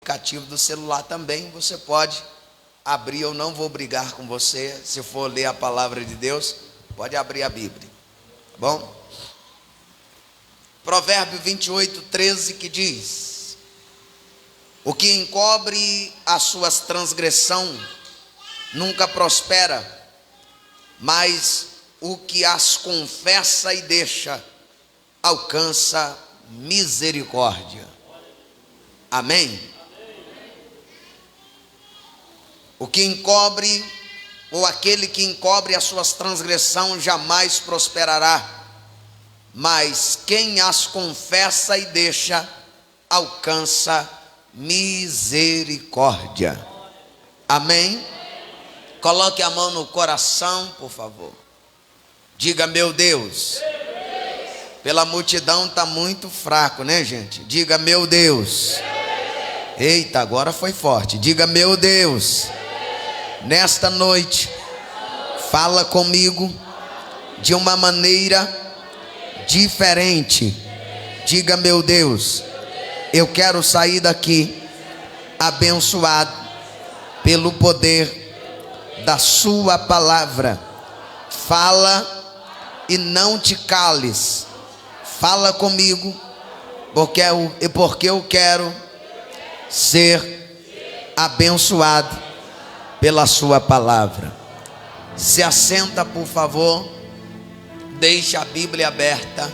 aplicativo do celular também, você pode abrir. Eu não vou brigar com você, se for ler a palavra de Deus, pode abrir a Bíblia, tá bom? Provérbio 28, 13, que diz: o que encobre as suas transgressões nunca prospera, mas o que as confessa e deixa alcança misericórdia. Amém? O que encobre, ou aquele que encobre as suas transgressões jamais prosperará, mas quem as confessa e deixa alcança misericórdia. Amém? Coloque a mão no coração, por favor. Diga: meu Deus. Pela multidão está muito fraco, né, gente? Diga: meu Deus. Eita, agora foi forte. Diga: meu Deus. Nesta noite, fala comigo de uma maneira diferente. Diga: meu Deus, eu quero sair daqui abençoado pelo poder da sua palavra. Fala e não te cales. Fala comigo, porque eu quero ser abençoado pela sua palavra. Se assenta, por favor. Deixe a Bíblia aberta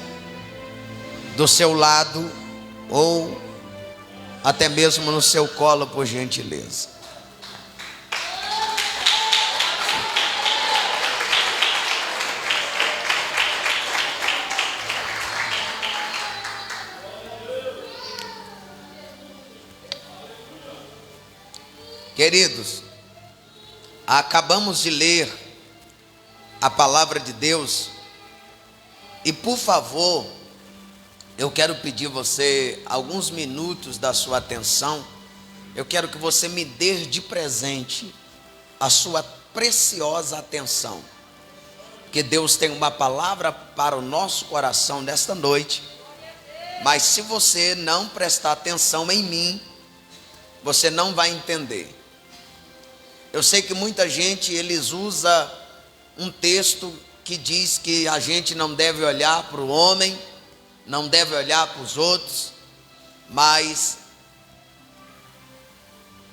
do seu lado, ou até mesmo no seu colo, por gentileza. Queridos, acabamos de ler a palavra de Deus, e por favor, eu quero pedir você alguns minutos da sua atenção. Eu quero que você me dê de presente a sua preciosa atenção, porque Deus tem uma palavra para o nosso coração nesta noite, mas se você não prestar atenção em mim, você não vai entender. Eu sei que muita gente, eles usam um texto que diz que a gente não deve olhar para o homem, não deve olhar para os outros, mas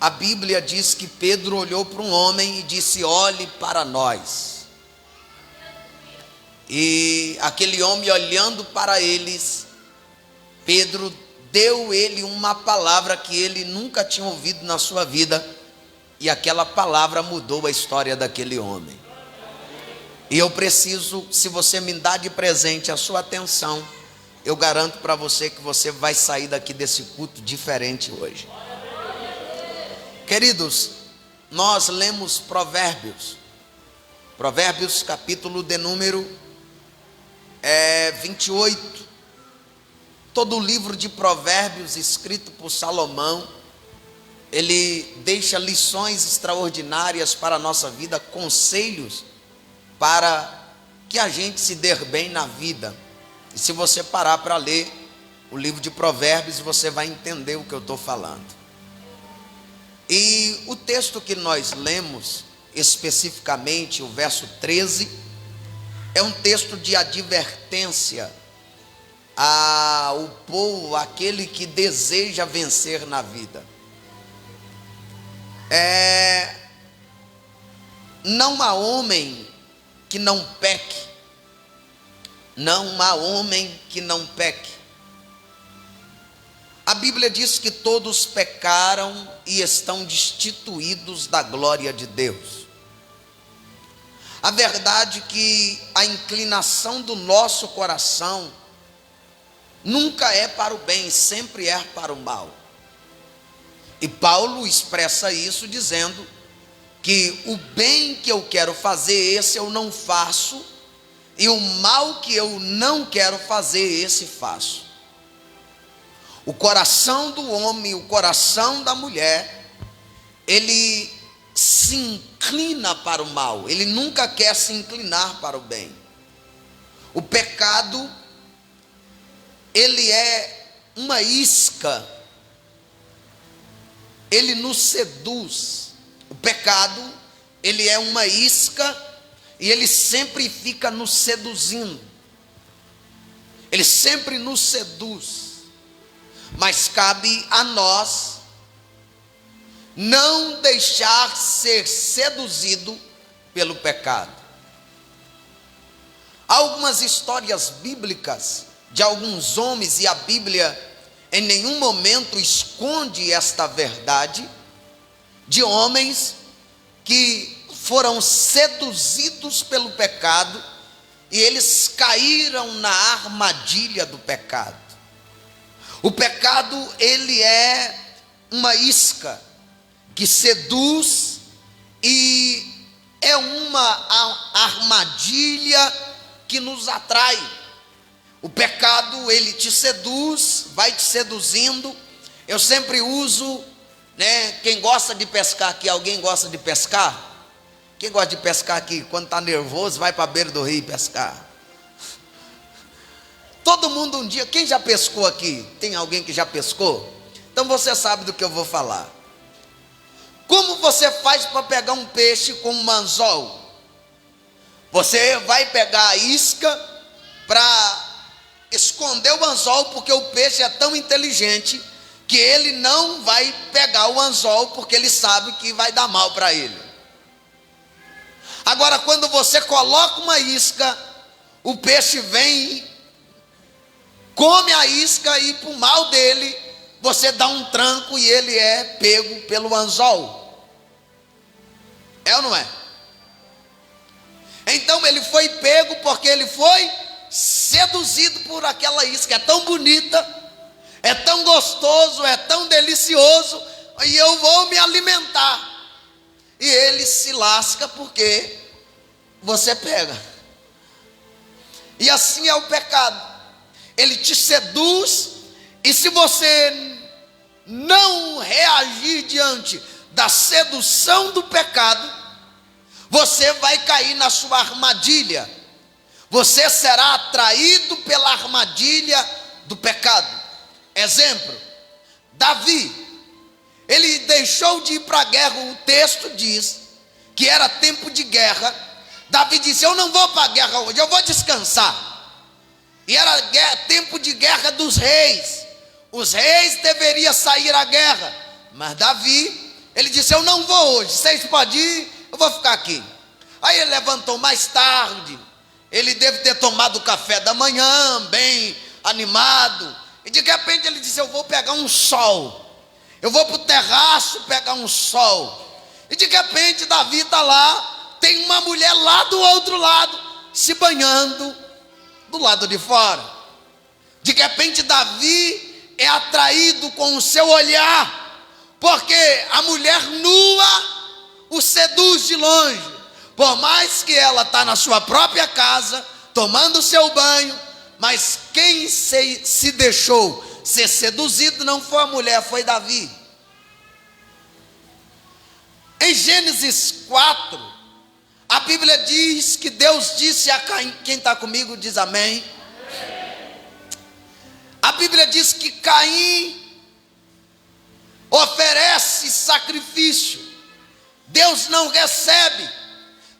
a Bíblia diz que Pedro olhou para um homem e disse: olhe para nós. E aquele homem, olhando para eles, Pedro deu ele uma palavra que ele nunca tinha ouvido na sua vida, e aquela palavra mudou a história daquele homem. E eu preciso, se você me dá de presente a sua atenção, eu garanto para você que você vai sair daqui desse culto diferente hoje. Queridos, nós lemos Provérbios capítulo de número 28. Todo o livro de Provérbios escrito por Salomão, ele deixa lições extraordinárias para a nossa vida, conselhos para que a gente se dê bem na vida. E se você parar para ler o livro de Provérbios, você vai entender o que eu estou falando. E o texto que nós lemos, especificamente o verso 13, é um texto de advertência ao povo, aquele que deseja vencer na vida. Não há homem que não peque. Não há homem que não peque. A Bíblia diz que todos pecaram e estão destituídos da glória de Deus. A verdade é que a inclinação do nosso coração nunca é para o bem, sempre é para o mal. E Paulo expressa isso dizendo que o bem que eu quero fazer, esse eu não faço, e o mal que eu não quero fazer, esse faço. O coração do homem, o coração da mulher, ele se inclina para o mal, ele nunca quer se inclinar para o bem. O pecado, ele é uma isca ele nos seduz. O pecado, ele é uma isca e ele sempre fica nos seduzindo. Ele sempre nos seduz. Mas cabe a nós não deixar ser seduzido pelo pecado. Há algumas histórias bíblicas de alguns homens, e a Bíblia em nenhum momento esconde esta verdade, de homens que foram seduzidos pelo pecado e eles caíram na armadilha do pecado. O pecado, ele é uma isca que seduz e é uma armadilha que nos atrai. O pecado, ele te seduz, vai te seduzindo. Eu sempre uso, quem gosta de pescar aqui, alguém gosta de pescar? Quem gosta de pescar aqui, quando está nervoso, vai para a beira do rio pescar. Todo mundo um dia, quem já pescou aqui? Tem alguém que já pescou? Então você sabe do que eu vou falar. Como você faz para pegar um peixe com um anzol? Você vai pegar a isca para esconder o anzol, porque o peixe é tão inteligente que ele não vai pegar o anzol, porque ele sabe que vai dar mal para ele. Agora, quando você coloca uma isca, o peixe vem, come a isca e, por mal dele, você dá um tranco e ele é pego pelo anzol. É ou não é? Então ele foi pego porque ele foi seduzido por aquela isca. É tão bonita, é tão gostoso, é tão delicioso, e eu vou me alimentar. E ele se lasca porque você pega. E assim é o pecado. Ele te seduz, e se você não reagir diante da sedução do pecado, você vai cair na sua armadilha. Você será atraído pela armadilha do pecado. Exemplo, Davi, ele deixou de ir para a guerra. O texto diz que era tempo de guerra. Davi disse: eu não vou para a guerra hoje, eu vou descansar. E era tempo de guerra dos reis. Os reis deveriam sair à guerra, mas Davi, ele disse: eu não vou hoje, vocês podem ir, eu vou ficar aqui. Aí ele levantou mais tarde, ele deve ter tomado o café da manhã, bem animado, e de repente ele disse: eu vou pegar um sol, eu vou para o terraço pegar um sol. E de repente Davi está lá, tem uma mulher lá do outro lado, se banhando, do lado de fora. De repente Davi é atraído com o seu olhar, porque a mulher nua o seduz de longe. Por mais que ela está na sua própria casa, tomando o seu banho, mas quem se deixou ser seduzido não foi a mulher, foi Davi. Em Gênesis 4, a Bíblia diz que Deus disse a Caim, quem está comigo diz amém. A Bíblia diz que Caim oferece sacrifício, Deus não recebe.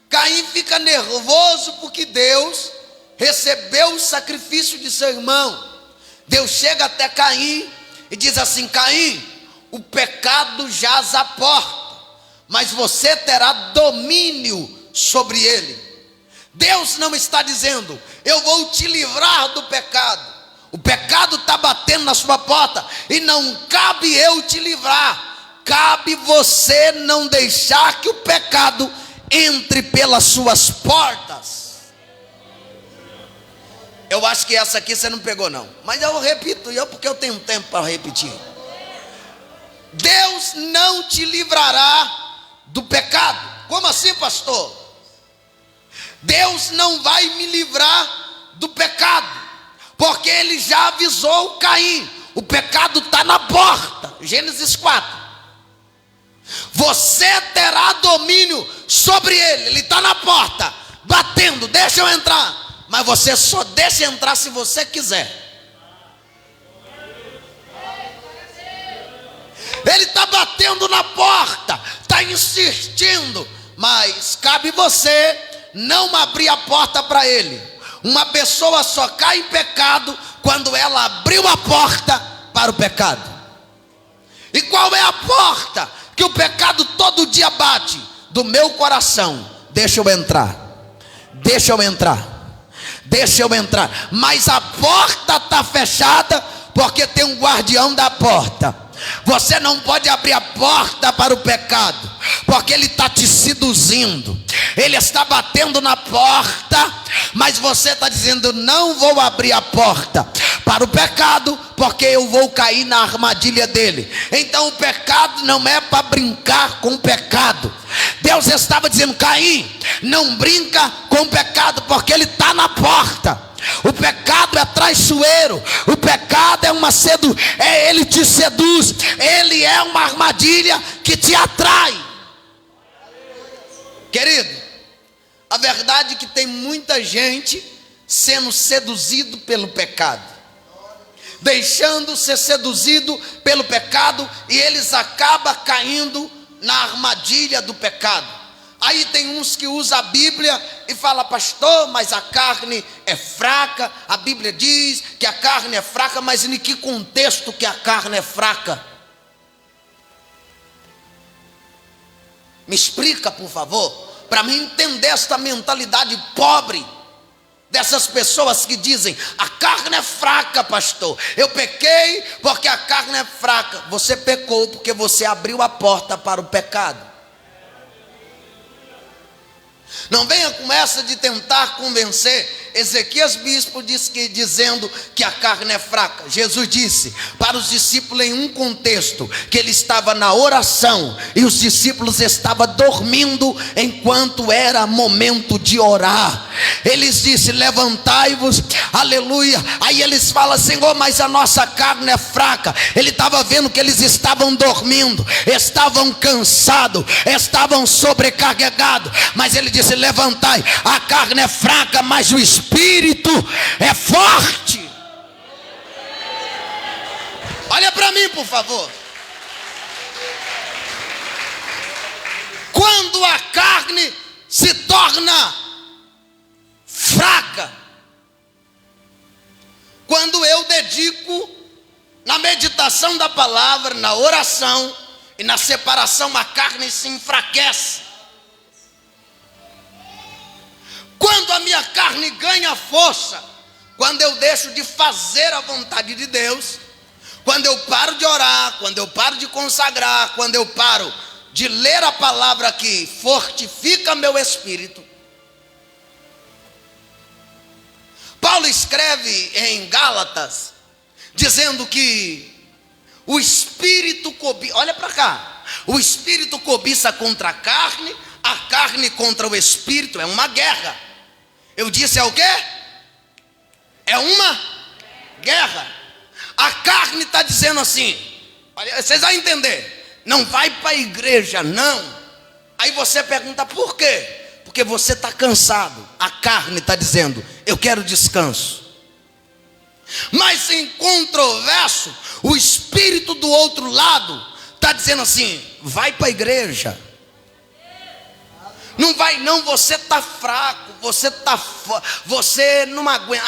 Caim fica nervoso porque Deus recebeu o sacrifício de seu irmão. Deus chega até Caim e diz assim: Caim, o pecado jaz à porta, mas você terá domínio sobre ele. Deus não está dizendo: eu vou te livrar do pecado. O pecado está batendo na sua porta e não cabe eu te livrar. Cabe você não deixar que o pecado entre pelas suas portas. Eu acho que essa aqui você não pegou não, mas eu repito, porque eu tenho tempo para repetir. Deus não te livrará do pecado. Como assim, pastor? Deus não vai me livrar do pecado, porque ele já avisou Caim: o pecado está na porta. Gênesis 4. Você terá domínio sobre ele. Ele está na porta, batendo, deixa eu entrar. Mas você só deixa entrar se você quiser. Ele está batendo insistindo, mas cabe você não abrir a porta para ele. Uma pessoa só cai em pecado quando ela abriu a porta para o pecado. E qual é a porta que o pecado todo dia bate? Do meu coração. Deixa eu entrar, deixa eu entrar, deixa eu entrar. Mas a porta está fechada porque tem um guardião da porta. Você não pode abrir a porta para o pecado, porque ele está te seduzindo. Ele está batendo na porta, mas você está dizendo: não vou abrir a porta para o pecado, porque eu vou cair na armadilha dele. Então o pecado não é para brincar com o pecado. Deus estava dizendo: Caim, não brinca com o pecado, porque ele está na porta. O pecado é traiçoeiro, o pecado ele te seduz, ele é uma armadilha que te atrai. Querido, a verdade é que tem muita gente sendo seduzido pelo pecado, deixando ser seduzido pelo pecado, e eles acabam caindo na armadilha do pecado. Aí tem uns que usam a Bíblia e falam: pastor, mas a carne é fraca. A Bíblia diz que a carne é fraca, mas em que contexto que a carne é fraca? Me explica, por favor, para mim entender esta mentalidade pobre dessas pessoas que dizem: a carne é fraca, pastor, eu pequei porque a carne é fraca. Você pecou porque você abriu a porta para o pecado. Não venha com essa de tentar convencer. Ezequias bispo dizendo que a carne é fraca. Jesus disse para os discípulos em um contexto que ele estava na oração e os discípulos estavam dormindo enquanto era momento de orar. Eles disse: levantai-vos, aleluia. Aí eles falam: Senhor, mas a nossa carne é fraca. Ele estava vendo que eles estavam dormindo, estavam cansados, estavam sobrecarregados. Mas ele disse: levantai, a carne é fraca, mas o Espírito é forte. Olha para mim, por favor. Quando a carne se torna fraca, quando eu dedico na meditação da palavra, na oração e na separação, a carne se enfraquece. Quando a minha carne ganha força, quando eu deixo de fazer a vontade de Deus, quando eu paro de orar, quando eu paro de consagrar, quando eu paro de ler a palavra que fortifica meu espírito. Paulo escreve em Gálatas, dizendo que o espírito cobiça, olha para cá, o espírito cobiça contra a carne contra o espírito, é uma guerra. Eu disse: é o quê? É uma guerra. A carne está dizendo assim: olha, vocês vão entender, não vai para a igreja não. Aí você pergunta: por quê? Porque você está cansado. A carne está dizendo: eu quero descanso. Mas em controverso, o espírito do outro lado está dizendo assim: vai para a igreja. Não vai não, você está fraco, você não aguenta.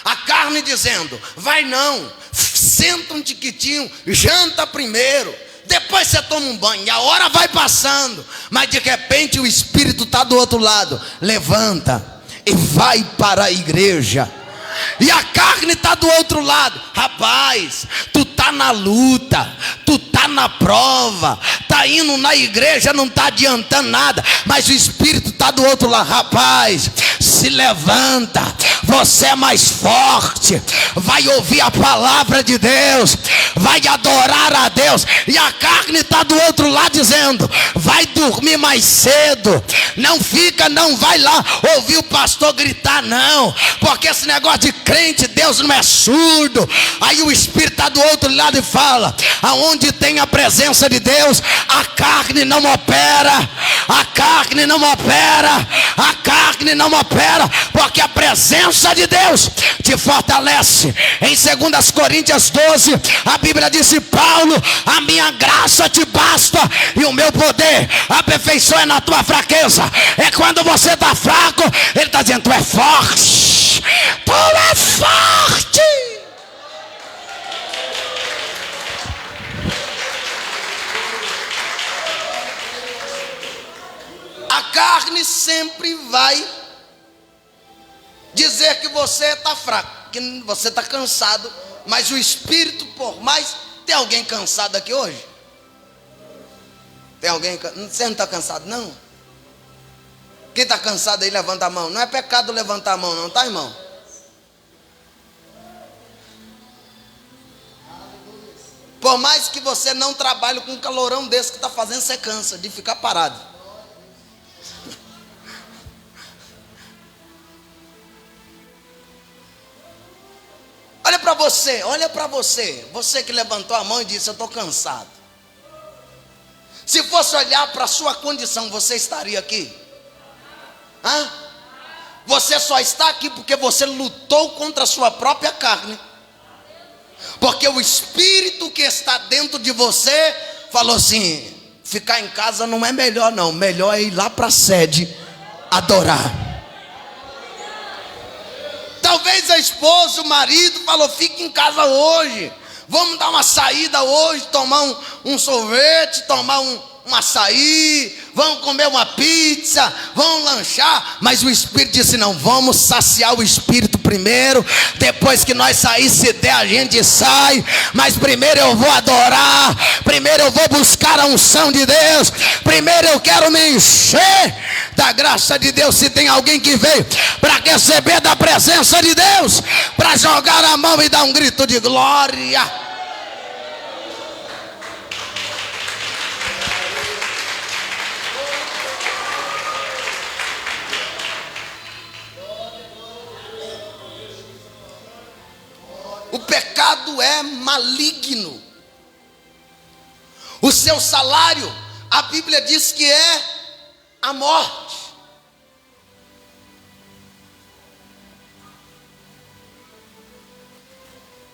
A carne dizendo: vai não, senta um tiquitinho, janta primeiro, depois você toma um banho. E a hora vai passando, mas de repente o espírito está do outro lado: levanta e vai para a igreja. E a carne está do outro lado: rapaz, tu está na luta, tu está na prova, está indo na igreja, não está adiantando nada. Mas o espírito está do outro lado: rapaz, se levanta, você é mais forte, vai ouvir a palavra de Deus, vai adorar a Deus. E a carne está do outro lado dizendo: vai dormir mais cedo, não vai lá ouvir o pastor gritar não, porque esse negócio de crente, Deus não é surdo. Aí o espírito está do outro lado e fala: aonde tem a presença de Deus, a carne não opera, A carne não opera, a carne não opera, porque a presença de Deus te fortalece. Em 2 Coríntios 12, a Bíblia disse: Paulo, a minha graça te basta, e o meu poder aperfeiçoa na tua fraqueza. É quando você está fraco, ele está dizendo: tu é forte, tu é forte. A carne sempre vai dizer que você está fraco, que você está cansado, mas o Espírito, por mais... Tem alguém cansado aqui hoje? Tem alguém? Você não está cansado não? Quem está cansado aí, levanta a mão. Não é pecado levantar a mão não, tá, irmão? Por mais que você não trabalhe com um calorão desse que está fazendo, você cansa de ficar parado. Olha para você, você que levantou a mão e disse: eu estou cansado. Se fosse olhar para a sua condição, você estaria aqui? Hã? Você só está aqui porque você lutou contra a sua própria carne. Porque o Espírito que está dentro de você falou assim: ficar em casa não é melhor não, melhor é ir lá para a sede adorar. Talvez a esposa, o marido falou: fique em casa hoje, vamos dar uma saída hoje, tomar um sorvete, tomar um açaí, vamos comer uma pizza, vamos lanchar. Mas o Espírito disse: não, vamos saciar o Espírito primeiro, depois que nós sair, se der a gente sai, mas primeiro eu vou adorar, primeiro eu vou buscar a unção de Deus, primeiro eu quero me encher da graça de Deus. Se tem alguém que veio para receber da presença de Deus, para jogar a mão e dar um grito de glória. O pecado é maligno. O seu salário, a Bíblia diz que é a morte.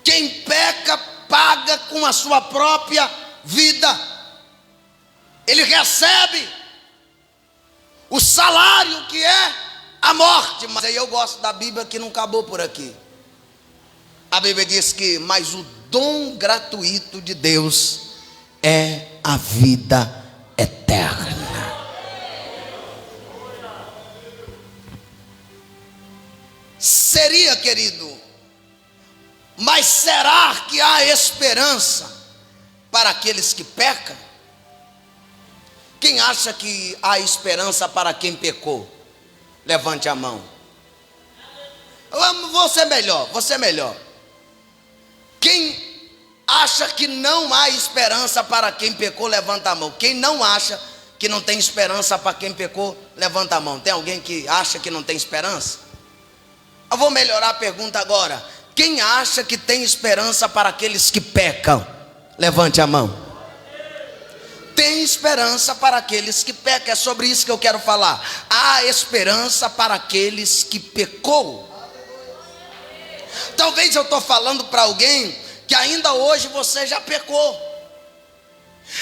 Quem peca paga com a sua própria vida. Ele recebe o salário que é a morte. Mas aí eu gosto da Bíblia que não acabou por aqui. A Bíblia diz que mas o dom gratuito de Deus é a vida eterna. Seria, querido, mas será que há esperança para aqueles que pecam? Quem acha que há esperança para quem pecou? Levante a mão. Você é melhor, você é melhor. Quem acha que não há esperança para quem pecou, levanta a mão. Quem não acha que não tem esperança para quem pecou, levanta a mão. Tem alguém que acha que não tem esperança? Eu vou melhorar a pergunta agora. Quem acha que tem esperança para aqueles que pecam? Levante a mão. Tem esperança para aqueles que pecam. É sobre isso que eu quero falar. Há esperança para aqueles que pecou. Talvez eu estou falando para alguém que ainda hoje você já pecou.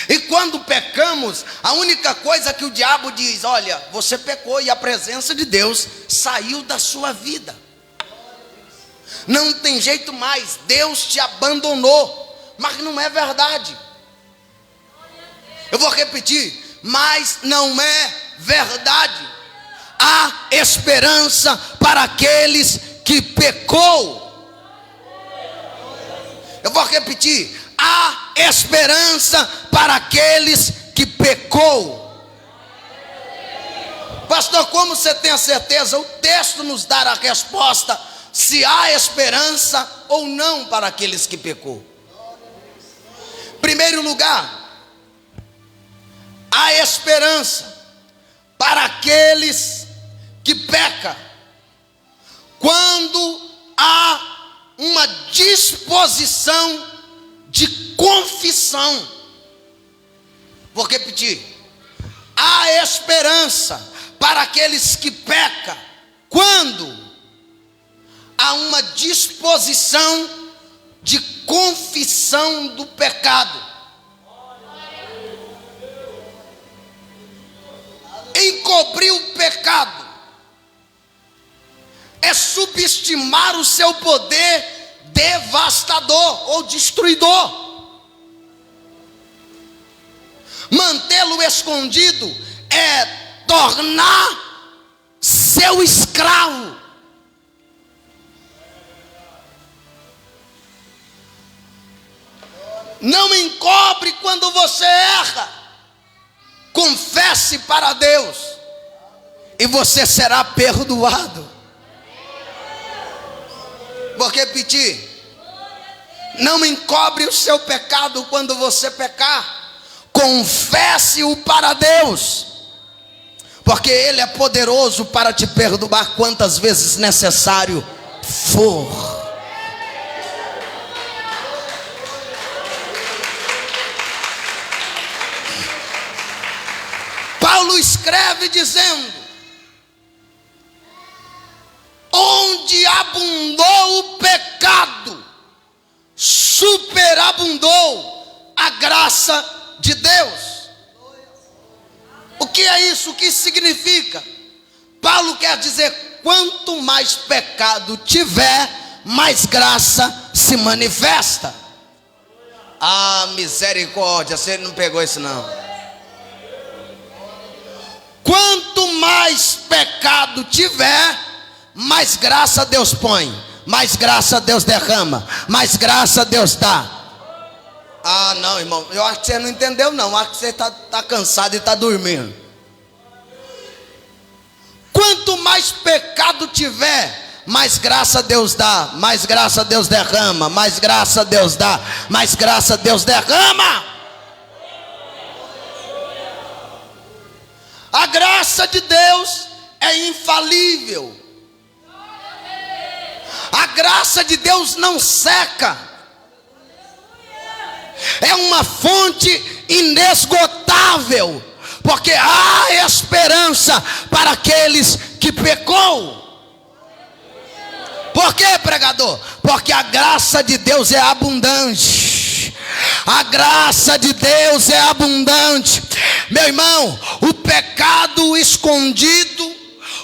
E quando pecamos, a única coisa que o diabo diz: olha, você pecou e a presença de Deus saiu da sua vida. Não tem jeito mais, Deus te abandonou. Mas não é verdade. Eu vou repetir, mas não é verdade. Há esperança para aqueles que pecou. Eu vou repetir, há esperança para aqueles que pecou. Pastor, como você tem a certeza? O texto nos dá a resposta se há esperança ou não para aqueles que pecou. Primeiro lugar, há esperança para aqueles que pecam quando há uma disposição de confissão. Vou repetir. há esperança para aqueles que pecam quando há uma disposição de confissão do pecado. Encobrir o pecado é subestimar o seu poder devastador ou destruidor. Mantê-lo escondido é tornar seu escravo. Não encobre quando você erra. Confesse para Deus e você será perdoado. Vou repetir: não encobre o seu pecado quando você pecar. Confesse-o para Deus, porque Ele é poderoso para te perdoar quantas vezes necessário for. Paulo escreve dizendo: onde abundou o pecado, superabundou a graça de Deus. O que é isso? O que isso significa? Paulo quer dizer: quanto mais pecado tiver, mais graça se manifesta. Ah, misericórdia, você não pegou isso não. Quanto mais pecado tiver, mais graça Deus põe, mais graça Deus derrama, mais graça Deus dá. Ah, não, irmão, eu acho que você não entendeu não. Acho que você está cansado e está dormindo. Quanto mais pecado tiver, mais graça Deus dá, mais graça Deus derrama, mais graça Deus dá, mais graça Deus derrama. A graça de Deus é infalível. A graça de Deus não seca. É uma fonte inesgotável, porque há esperança para aqueles que pecou. Por quê, pregador? Porque a graça de Deus é abundante. A graça de Deus é abundante. Meu irmão, o pecado escondido,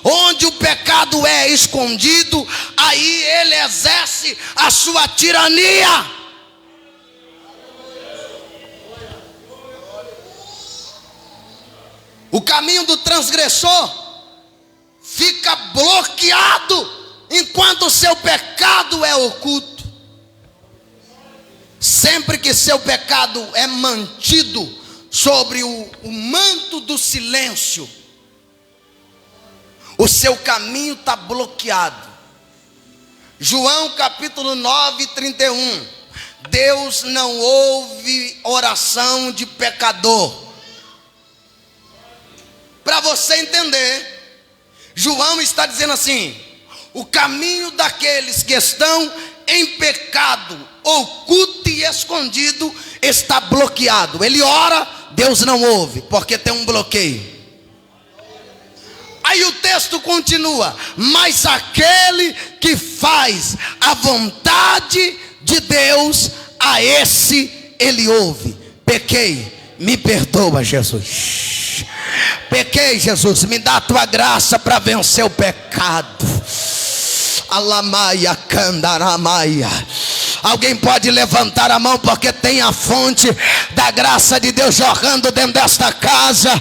onde o pecado é escondido, aí ele exerce a sua tirania. O caminho do transgressor fica bloqueado enquanto o seu pecado é oculto. Sempre que seu pecado é mantido sobre o manto do silêncio, o seu caminho está bloqueado. João capítulo 9, 31. Deus não ouve oração de pecador. Para você entender, João está dizendo assim: o caminho daqueles que estão em pecado, oculto e escondido, está bloqueado. Ele ora, Deus não ouve, porque tem um bloqueio. Aí o texto continua: mas aquele que faz a vontade de Deus, a esse ele ouve. Pequei, me perdoa, Jesus. Pequei, Jesus, me dá a tua graça para vencer o pecado. Alamaia, candaramaia. Alguém pode levantar a mão, porque tem a fonte da graça de Deus jorrando dentro desta casa.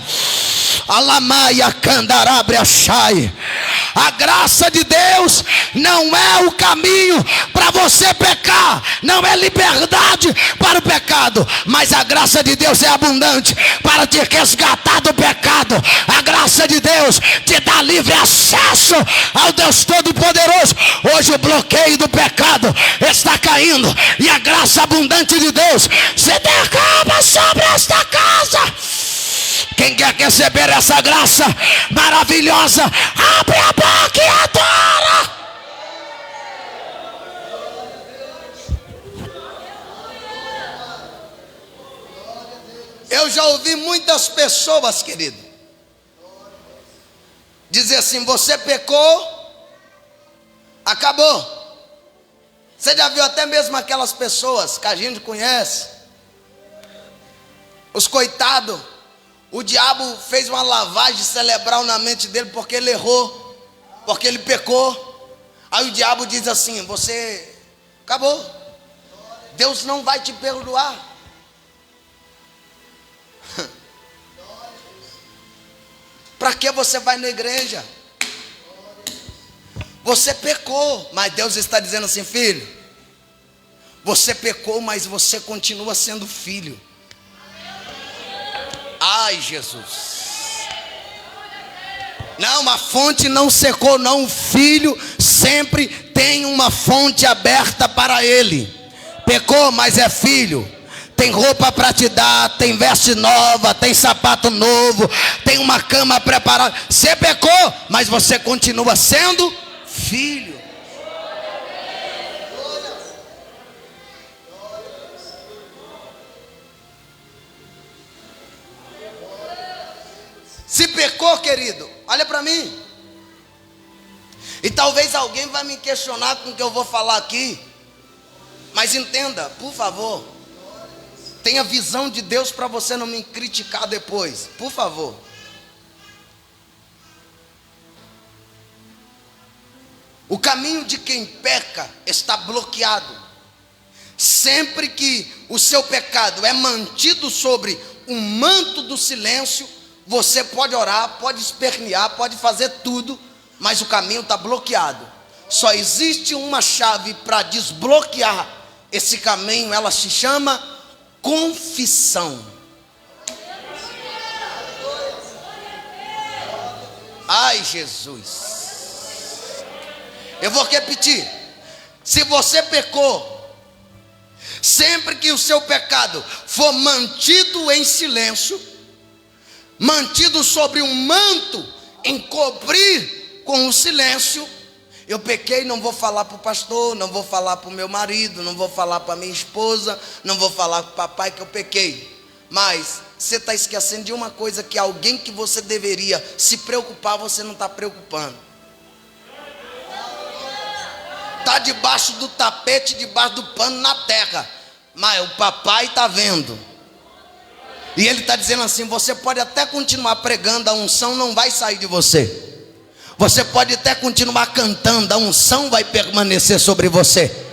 Alamaia, candarabre, achai. A graça de Deus não é o caminho para você pecar, não é liberdade para o pecado, mas a graça de Deus é abundante para te resgatar do pecado. A graça de Deus te dá livre acesso ao Deus Todo-Poderoso. Hoje o bloqueio do pecado está caindo e a graça abundante de Deus se derrama sobre esta casa. Quem quer receber essa graça maravilhosa, abre a boca e adora. Eu já ouvi muitas pessoas, querido, dizer assim: você pecou, acabou. Você já viu até mesmo aquelas pessoas que a gente conhece, os coitados, o diabo fez uma lavagem cerebral na mente dele porque ele errou, porque ele pecou. Aí o diabo diz assim: você acabou, Deus não vai te perdoar. Para que você vai na igreja? Você pecou, mas Deus está dizendo assim: filho, você pecou, mas você continua sendo filho. Ai, Jesus. Não, a fonte não secou, não. O filho sempre tem uma fonte aberta para ele. Pecou, mas é filho. Tem roupa para te dar, tem veste nova, tem sapato novo, tem uma cama preparada. Você pecou, mas você continua sendo filho. Se pecou, querido, olha para mim. E talvez alguém vai me questionar com o que eu vou falar aqui, mas entenda, por favor, tenha visão de Deus para você não me criticar depois, por favor. O caminho de quem peca está bloqueado. Sempre que o seu pecado é mantido sobre um manto do silêncio, você pode orar, pode espernear, pode fazer tudo, mas o caminho está bloqueado. Só existe uma chave para desbloquear esse caminho, ela se chama confissão. Ai, Jesus. Eu vou repetir. Se você pecou, sempre que o seu pecado for mantido em silêncio, mantido sobre um manto, encobrir com o silêncio, eu pequei, não vou falar para o pastor, não vou falar para o meu marido, não vou falar para minha esposa, não vou falar para o papai que eu pequei. Mas você está esquecendo de uma coisa, que alguém que você deveria se preocupar, você não está preocupando. Está debaixo do tapete, debaixo do pano na terra, mas o papai está vendo. E ele está dizendo assim: você pode até continuar pregando, a unção não vai sair de você. Você pode até continuar cantando, a unção vai permanecer sobre você.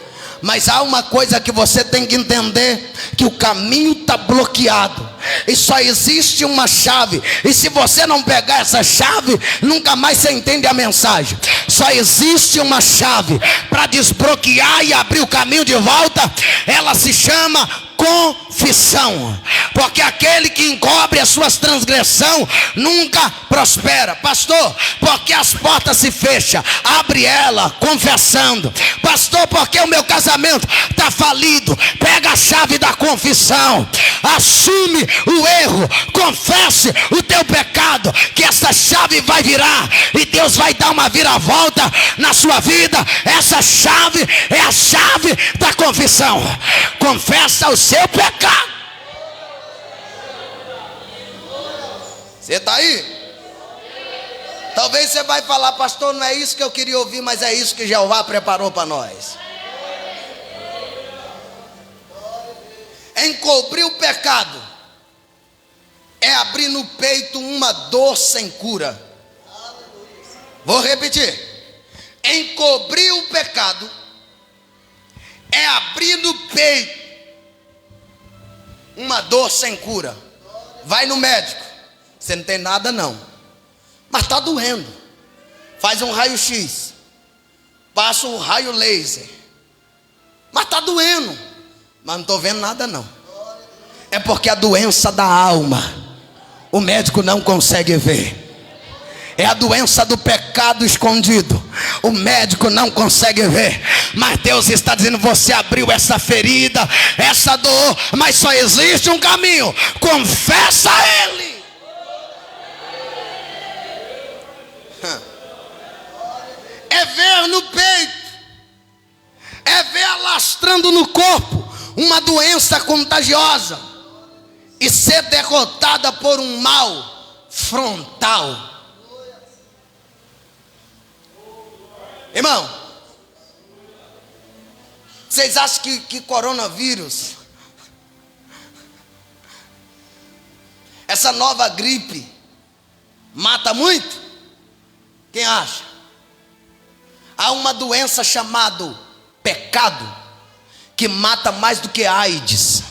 Mas há uma coisa que você tem que entender, que o caminho está bloqueado, e só existe uma chave. E se você não pegar essa chave, nunca mais você entende a mensagem. Só existe uma chave para desbloquear e abrir o caminho de volta. Ela se chama confissão. Porque aquele que encobre as suas transgressões nunca prospera. Pastor, porque as portas se fecham? Abre ela confessando. Pastor, porque o meu casamento está falido? Pega a chave da confissão, assume o erro, confesse o teu pecado, que essa chave vai virar e Deus vai dar uma viravolta na sua vida. Essa chave é a chave da confissão. Confessa o seu pecado. Você está aí? Talvez você vai falar: pastor, não é isso que eu queria ouvir, mas é isso que Jeová preparou para nós. Encobrir o pecado é abrir no peito uma dor sem cura. Vou repetir. Encobrir o pecado é abrir no peito uma dor sem cura. Vai no médico, você não tem nada não, mas está doendo. Faz um raio-x, passa um raio laser, mas está doendo, mas não estou vendo nada não. É porque a doença da alma o médico não consegue ver. É a doença do pecado escondido, o médico não consegue ver. Mas Deus está dizendo: você abriu essa ferida, essa dor, mas só existe um caminho. Confessa a Ele. É ver no peito, é ver alastrando no corpo uma doença contagiosa e ser derrotada por um mal frontal. Irmão, vocês acham que coronavírus, essa nova gripe, mata muito? Quem acha? Há uma doença chamada pecado, que mata mais do que AIDS,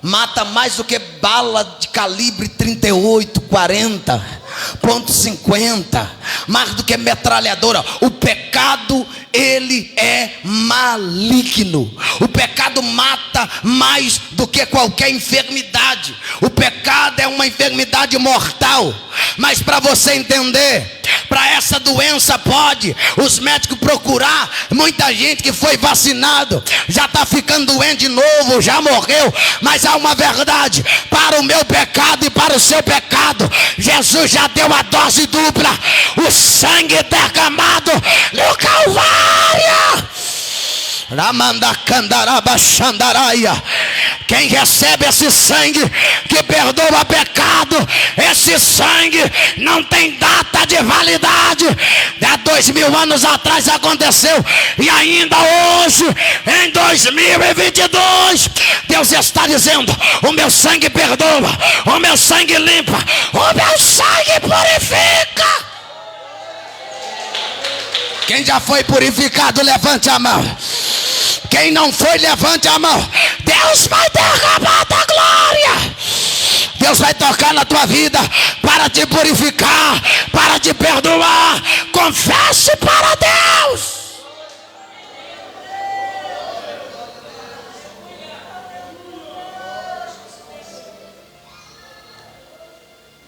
mata mais do que bala de calibre 38, 40, .50, mais do que metralhadora. O pecado, ele é maligno. O pecado mata mais do que qualquer enfermidade. O pecado é uma enfermidade mortal. Mas para você entender, para essa doença pode os médicos procurar. Muita gente que foi vacinado já está ficando doente de novo, já morreu. Mas há uma verdade: para o meu pecado e para o seu pecado, Jesus já deu a dose dupla. O sangue derramado no Calvário. Quem recebe esse sangue que perdoa pecado, esse sangue não tem data de validade. Há 2000 anos atrás aconteceu, e ainda hoje, em 2022, Deus está dizendo: o meu sangue perdoa, o meu sangue limpa, o meu sangue purifica. Quem já foi purificado, levante a mão. Quem não foi, levante a mão. Deus vai derramar da glória. Deus vai tocar na tua vida para te purificar, para te perdoar. Confesse para Deus.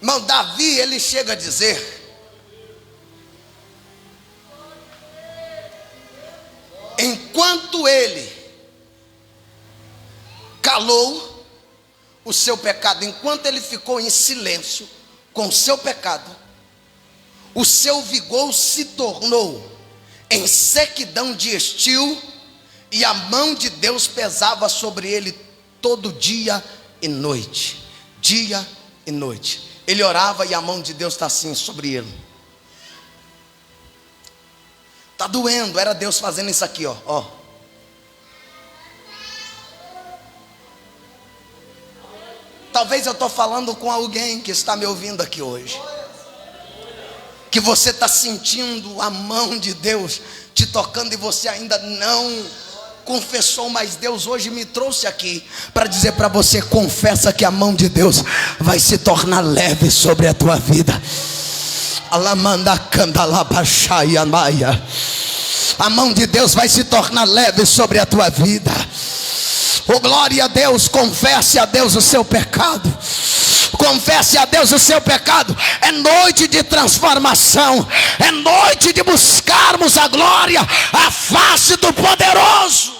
Irmão, Davi, ele chega a dizer: enquanto ele calou o seu pecado, enquanto ele ficou em silêncio com o seu pecado, o seu vigor se tornou em sequidão de estio, e a mão de Deus pesava sobre ele todo dia e noite. Dia e noite. Ele orava e a mão de Deus está assim sobre ele. Está doendo, era Deus fazendo isso aqui, ó. Talvez eu estou falando com alguém que está me ouvindo aqui hoje, que você está sentindo a mão de Deus te tocando e você ainda não confessou, mas Deus hoje me trouxe aqui para dizer para você: confessa que a mão de Deus vai se tornar leve sobre a tua vida. A mão de Deus vai se tornar leve sobre a tua vida. Oh, glória a Deus. Confesse a Deus o seu pecado. Confesse a Deus o seu pecado. É noite de transformação. É noite de buscarmos a glória, a face do poderoso.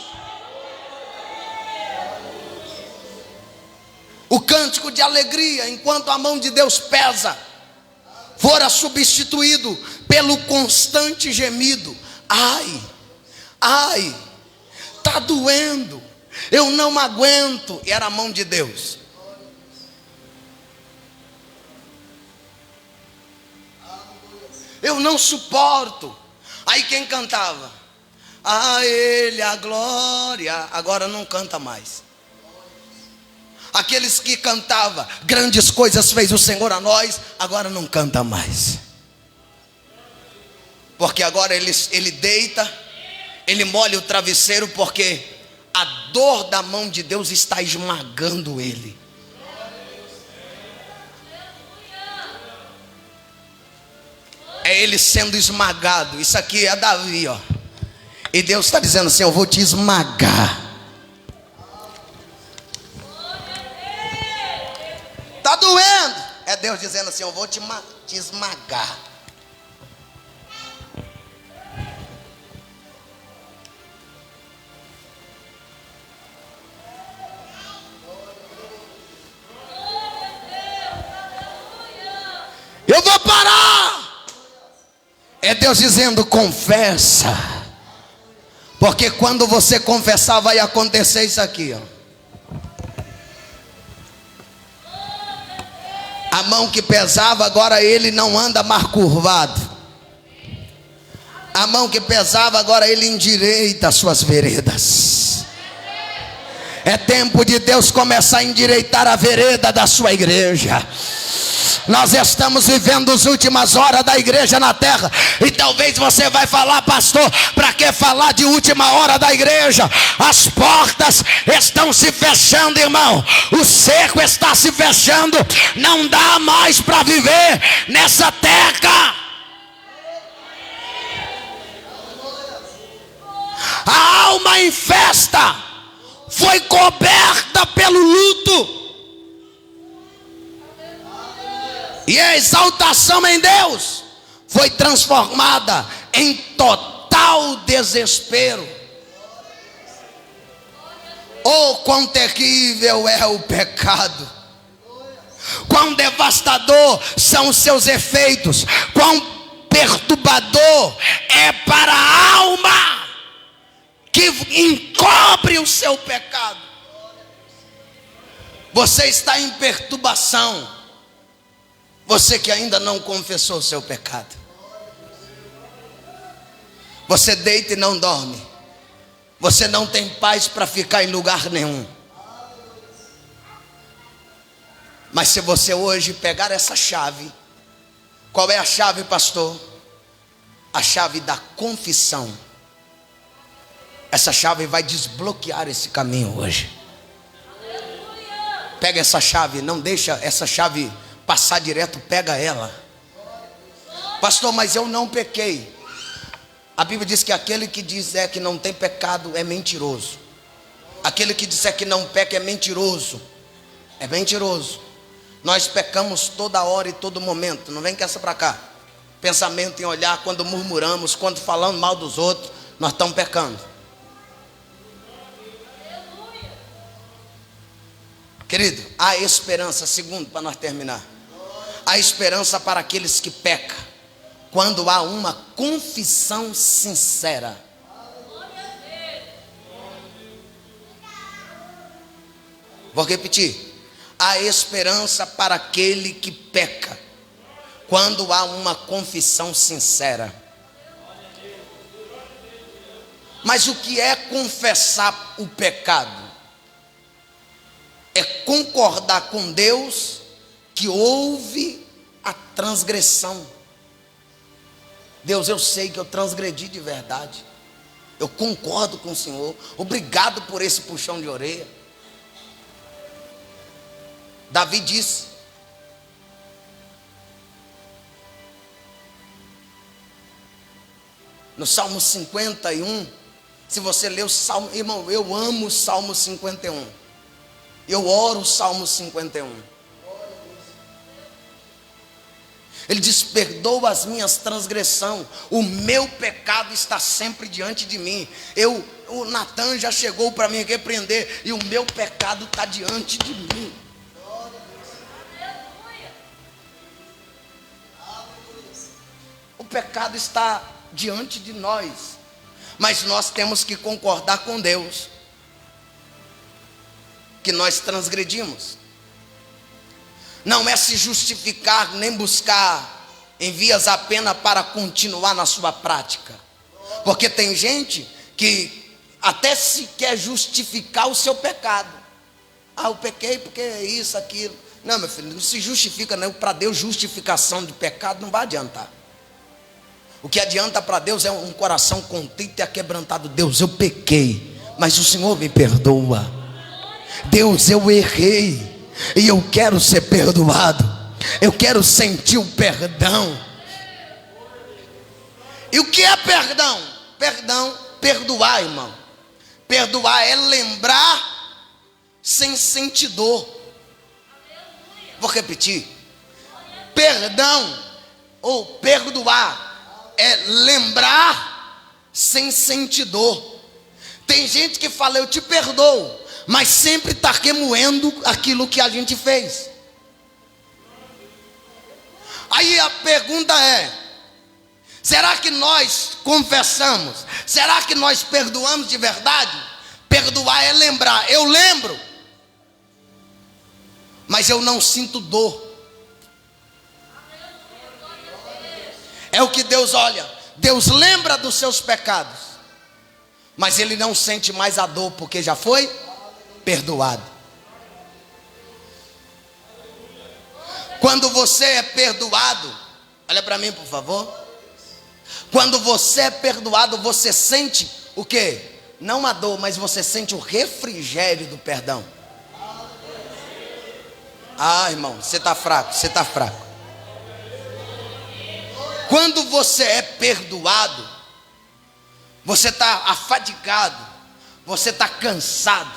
O cântico de alegria, enquanto a mão de Deus pesa, fora substituído pelo constante gemido: ai, ai, está doendo, eu não aguento. E era a mão de Deus. Eu não suporto. Aí quem cantava? A Ele a glória. Agora não canta mais. Aqueles que cantavam: grandes coisas fez o Senhor a nós, agora não canta mais. Porque agora ele deita, ele molha o travesseiro, porque a dor da mão de Deus está esmagando ele. É ele sendo esmagado. Isso aqui é Davi, ó. E Deus está dizendo assim: eu vou te esmagar. Está doendo. É Deus dizendo assim: eu vou te esmagar. Eu vou parar. É Deus dizendo: confessa. Porque quando você confessar, vai acontecer isso aqui, ó. A mão que pesava, agora ele não anda mais curvado. A mão que pesava, agora Ele endireita as suas veredas. É tempo de Deus começar a endireitar a vereda da sua igreja. Nós estamos vivendo as últimas horas da igreja na terra. E talvez você vai falar: pastor, para que falar de última hora da igreja? As portas estão se fechando, irmão. O cerco está se fechando. Não dá mais para viver nessa terra. A alma em festa foi coberta pelo luto. E a exaltação em Deus foi transformada em total desespero. Oh, quão terrível é o pecado! Quão devastador são os seus efeitos! Quão perturbador é para a alma que encobre o seu pecado! Você está em perturbação. Você que ainda não confessou o seu pecado. Você deita e não dorme. Você não tem paz para ficar em lugar nenhum. Mas se você hoje pegar essa chave, qual é a chave, pastor? A chave da confissão. Essa chave vai desbloquear esse caminho hoje. Pega essa chave, não deixa essa chave passar direto, pega ela. Pastor, mas eu não pequei. A Bíblia diz que aquele que dizer que não tem pecado é mentiroso. Aquele que disser que não peca é mentiroso. É mentiroso. Nós pecamos toda hora e todo momento. Não vem com essa para cá. Pensamento em olhar, quando murmuramos, quando falamos mal dos outros, nós estamos pecando. Querido, há esperança, segundo, para nós terminar. Há esperança para aqueles que pecam, quando há uma confissão sincera. Vou repetir. Há esperança para aquele que peca, quando há uma confissão sincera. Mas o que é confessar o pecado? É concordar com Deus que houve a transgressão. Deus, eu sei que eu transgredi de verdade. Eu concordo com o Senhor. Obrigado por esse puxão de orelha. Davi disse: no Salmo 51, se você ler o Salmo, irmão, eu amo o Salmo 51. Eu oro o Salmo 51. Ele diz: perdoa as minhas transgressões, o meu pecado está sempre diante de mim. O Natan já chegou para me repreender, e o meu pecado está diante de mim. O pecado está diante de nós, mas nós temos que concordar com Deus que nós transgredimos. Não é se justificar nem buscar em vias apenas para continuar na sua prática, porque tem gente que até se quer justificar o seu pecado. Eu pequei porque é isso, aquilo. Não, meu filho, não se justifica não. Para Deus, justificação de pecado não vai adiantar. O que adianta para Deus é um coração contrito e aquebrantado. Deus, eu pequei, mas o Senhor me perdoa. Deus, eu errei e eu quero ser perdoado. Eu quero sentir o perdão. E o que é perdão? Perdão, perdoar, irmão. Perdoar é lembrar sem sentir dor. Vou repetir. Perdão ou perdoar é lembrar sem sentir dor. Tem gente que fala: eu te perdoo, mas sempre está remoendo aquilo que a gente fez. Aí a pergunta é: será que nós confessamos? Será que nós perdoamos de verdade? Perdoar é lembrar. Eu lembro, mas eu não sinto dor. É o que Deus olha. Deus lembra dos seus pecados, mas ele não sente mais a dor, porque já foi perdoado. Quando você é perdoado, olha para mim por favor. Quando você é perdoado, você sente o quê? Não a dor, mas você sente o refrigério do perdão. Ah, irmão, você está fraco, você está fraco. Quando você é perdoado, você está afadigado, você está cansado,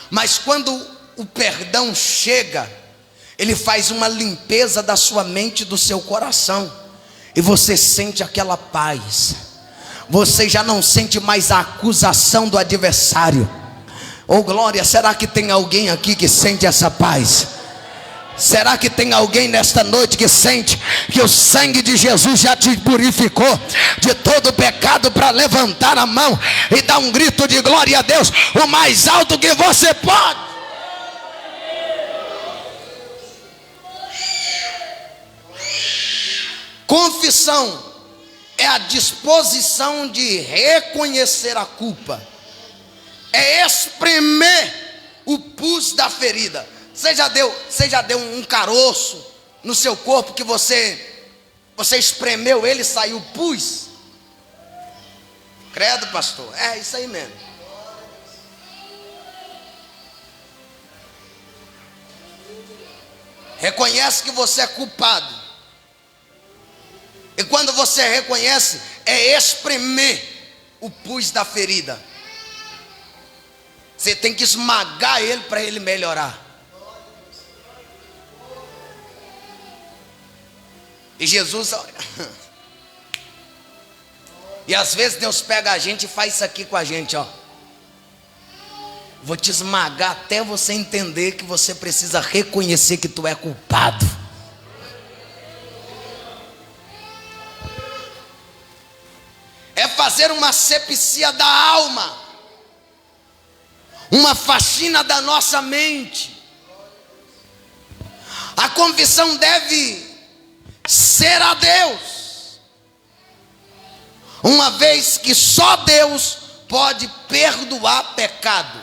mas quando o perdão chega, ele faz uma limpeza da sua mente e do seu coração, e você sente aquela paz. Você já não sente mais a acusação do adversário. Oh glória, será que tem alguém aqui que sente essa paz? Será que tem alguém nesta noite que sente que o sangue de Jesus já te purificou de todo pecado, para levantar a mão e dar um grito de glória a Deus o mais alto que você pode? Confissão é a disposição de reconhecer a culpa, é espremer o pus da ferida. Você já deu um caroço no seu corpo que você espremeu ele e saiu pus? Credo, pastor, é isso aí mesmo. Reconhece que você é culpado, e quando você reconhece, é espremer o pus da ferida. Você tem que esmagar ele para ele melhorar. E Jesus, e às vezes Deus pega a gente e faz isso aqui com a gente, ó. Vou te esmagar até você entender que você precisa reconhecer que tu é culpado. É fazer uma asepsia da alma, uma faxina da nossa mente. A confissão deve ser a Deus, uma vez que só Deus pode perdoar pecado.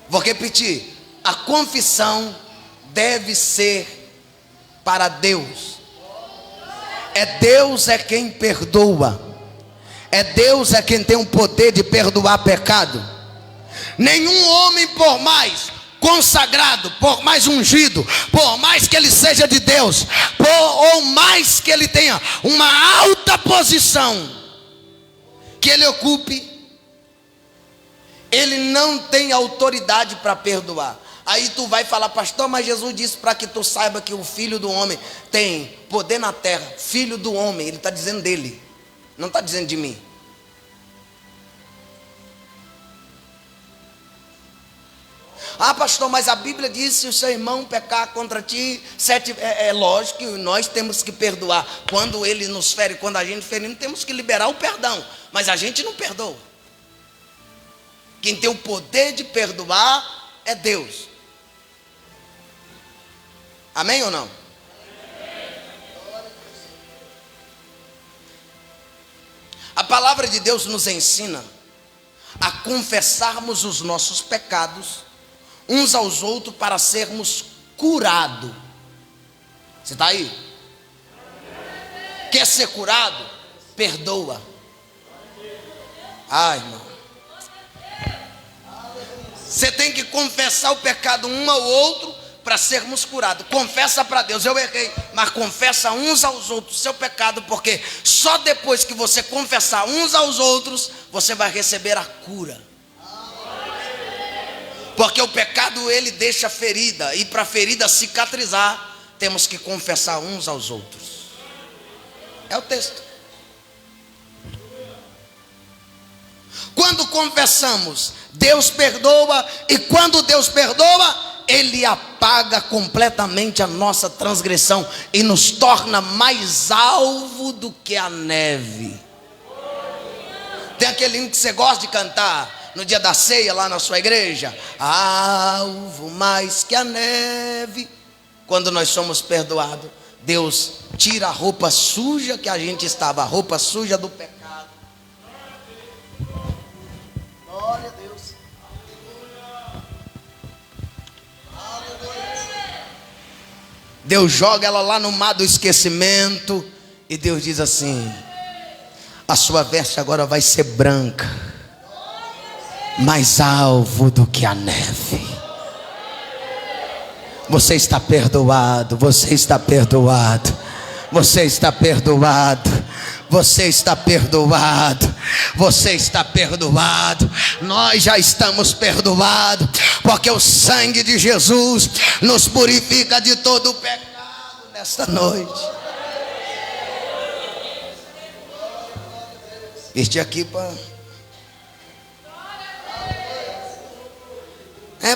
Vou repetir, a confissão deve ser para Deus. Deus é quem perdoa, Deus é quem tem o poder de perdoar pecado. Nenhum homem, por mais consagrado, por mais ungido, por mais que ele seja de Deus, ou mais que ele tenha uma alta posição que ele ocupe, ele não tem autoridade para perdoar. Aí tu vai falar, pastor, mas Jesus disse para que tu saiba que o Filho do Homem tem poder na terra. Filho do Homem, ele está dizendo dele, não está dizendo de mim. Ah, pastor, mas a Bíblia diz: se o seu irmão pecar contra ti, é lógico que nós temos que perdoar. Quando ele nos fere, quando a gente fere, temos que liberar o perdão, mas a gente não perdoa. Quem tem o poder de perdoar é Deus. Amém ou não? A palavra de Deus nos ensina a confessarmos os nossos pecados uns aos outros para sermos curados. Você está aí? Quer ser curado? Perdoa. Ah, irmão, você tem que confessar o pecado um ao outro para sermos curados. Confessa para Deus: eu errei, mas confessa uns aos outros o seu pecado, porque só depois que você confessar uns aos outros, você vai receber a cura. Porque o pecado, ele deixa ferida, e para a ferida cicatrizar, temos que confessar uns aos outros. É o texto. Quando confessamos, Deus perdoa, e quando Deus perdoa, Ele apaga completamente a nossa transgressão e nos torna mais alvo do que a neve. Tem aquele hino que você gosta de cantar no dia da ceia lá na sua igreja: alvo mais que a neve. Quando nós somos perdoados, Deus tira a roupa suja que a gente estava, a roupa suja do pecado. Glória a Deus. Deus joga ela lá no mar do esquecimento. E Deus diz assim: a sua veste agora vai ser branca, mais alvo do que a neve. Você está perdoado, você está perdoado, você está perdoado, você está perdoado, você está perdoado. Nós já estamos perdoados, porque o sangue de Jesus nos purifica de todo o pecado nesta noite. Este aqui para...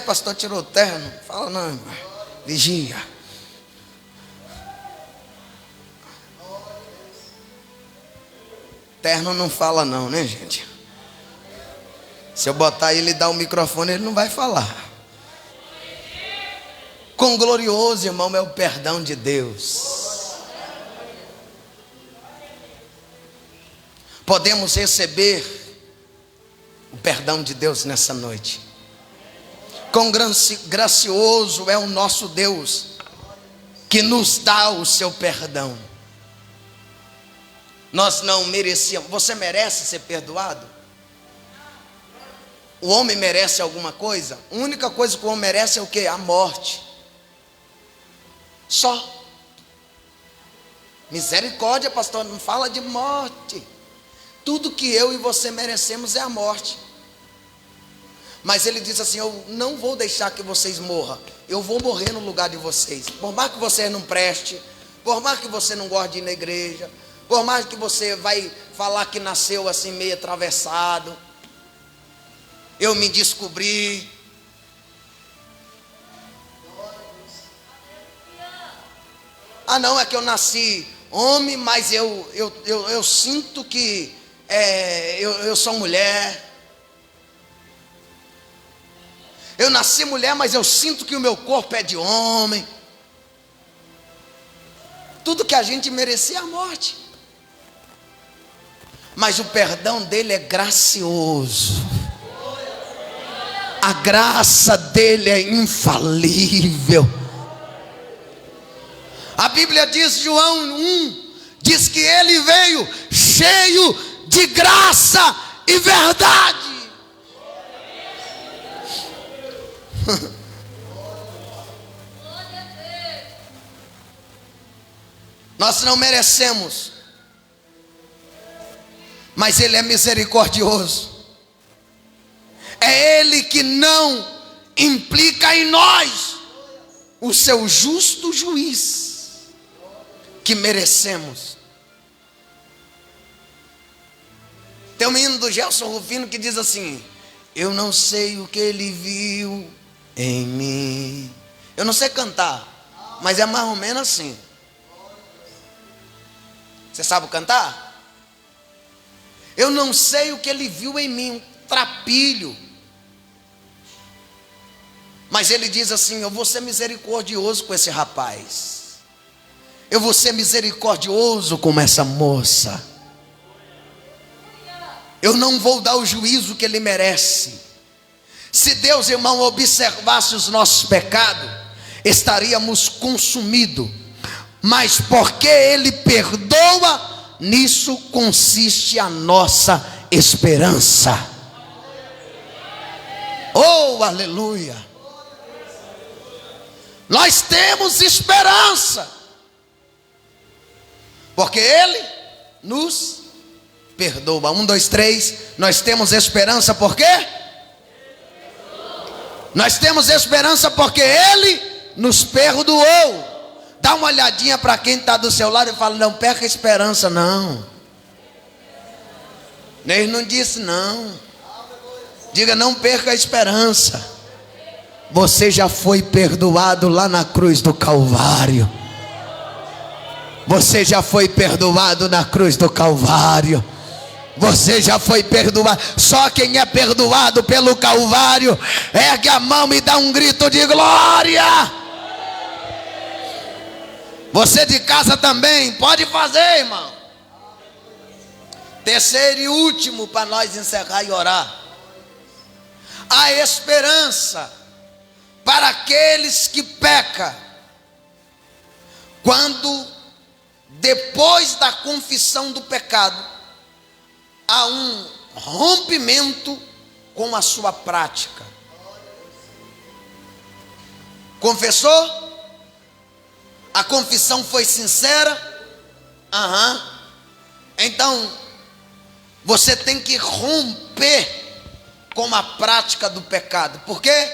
pastor, tirou o terno. Fala não, irmão. Vigia. Terno não fala não, né, gente? Se eu botar ele e dar o microfone, ele não vai falar. Quão glorioso, irmão, é o perdão de Deus. Podemos receber o perdão de Deus nessa noite. Quão gracioso é o nosso Deus, que nos dá o seu perdão. Nós não merecíamos. Você merece ser perdoado? O homem merece alguma coisa? A única coisa que o homem merece é o quê? A morte. Só. Misericórdia, pastor, não fala de morte. Tudo que eu e você merecemos é a morte. Mas ele diz assim: eu não vou deixar que vocês morram, eu vou morrer no lugar de vocês. Por mais que você não preste, por mais que você não goste de ir na igreja, por mais que você vai falar que nasceu assim meio atravessado, eu me descobri. Ah não, é que eu nasci homem, mas eu sinto que eu sou mulher. Eu nasci mulher, mas eu sinto que o meu corpo é de homem. Tudo que a gente merecia é a morte. Mas o perdão dele é gracioso. A graça dele é infalível. A Bíblia diz, João 1, diz que ele veio cheio de graça e verdade. Nós não merecemos, mas ele é misericordioso. É ele que não implica em nós o seu justo juiz que merecemos. Tem um menino do Gelson Rufino que diz assim: eu não sei o que ele viu em mim. Eu não sei cantar, mas é mais ou menos assim. Você sabe cantar? Eu não sei o que ele viu em mim, um trapilho. Mas ele diz assim: eu vou ser misericordioso com esse rapaz. Eu vou ser misericordioso com essa moça. Eu não vou dar o juízo que ele merece. Se Deus, irmão, observasse os nossos pecados, estaríamos consumidos. Mas porque ele perdoa, nisso consiste a nossa esperança. Oh, aleluia! Nós temos esperança, porque ele nos perdoa. 1, 2, 3. Nós temos esperança por quê? Nós temos esperança porque ele nos perdoou. Dá uma olhadinha para quem está do seu lado e fala: não perca a esperança não. Ele não disse não. Diga: não perca a esperança. Você já foi perdoado lá na cruz do Calvário. Você já foi perdoado na cruz do Calvário. Você já foi perdoado. Só quem é perdoado pelo Calvário ergue a mão e dá um grito de glória. Você de casa também pode fazer, irmão. Terceiro e último, para nós encerrar e orar: a esperança para aqueles que pecam, quando depois da confissão do pecado há um rompimento com a sua prática. Confessou? A confissão foi sincera? Então você tem que romper com a prática do pecado. Por quê?